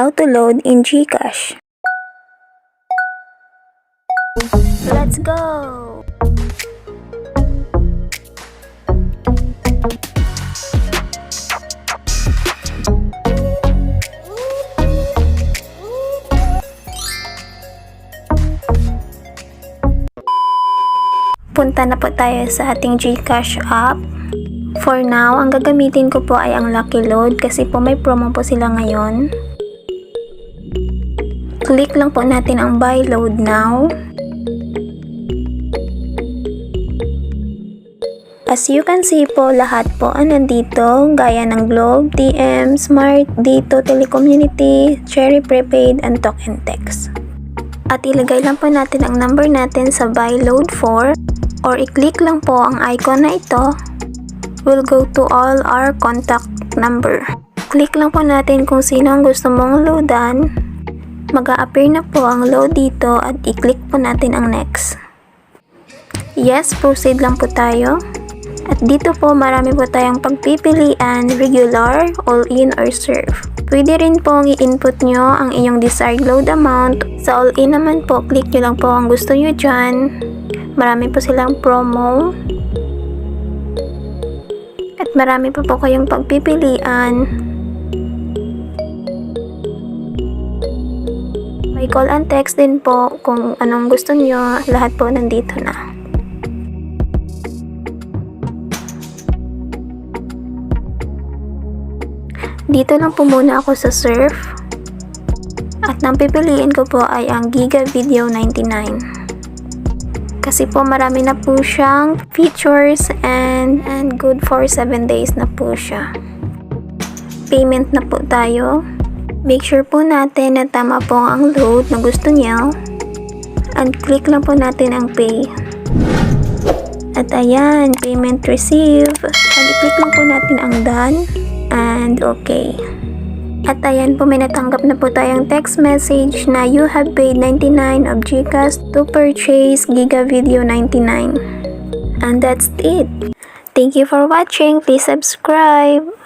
how to load in Gcash. Let's go! Punta na po tayo sa ating Gcash app. For now, ang gagamitin ko po ay ang Lucky Load kasi po may promo po sila ngayon. Click lang po natin ang Buy Load Now. As you can see po, lahat po ang nandito, gaya ng Globe, TM, Smart, Dito, Telecommunity, Cherry Prepaid, and Token Text. At ilagay lang po natin ang number natin sa Buy Load 4 or i-click lang po ang icon na ito. We'll go to all our contact number. Click lang po natin kung sino ang gusto mong loadan. Mag-a-appear na po ang load dito at i-click po natin ang next. Yes, proceed lang po tayo. At dito po marami po tayong pagpipilian, regular, all-in, or serve. Pwede rin pong i-input nyo ang inyong desired load amount. Sa all-in naman po, click nyo lang po ang gusto nyo dyan. Marami po silang promo. At marami pa po kayong pagpipilian. May call and text din po kung anong gusto nyo. Lahat po nandito na. Dito lang po muna ako sa surf. At nang pipiliin ko po ay ang Giga Video 99. Kasi po marami na po siyang features and good for 7 days na po siya. Payment na po tayo. Make sure po natin na tama po ang load na gusto niyo. And click lang po natin ang pay. At ayan, payment received. And i-click lang po natin ang done. And okay. At ayan po, may natanggap na po tayong text message na you have paid 99 of Gcash to purchase Giga Video 99. And that's it. Thank you for watching. Please subscribe.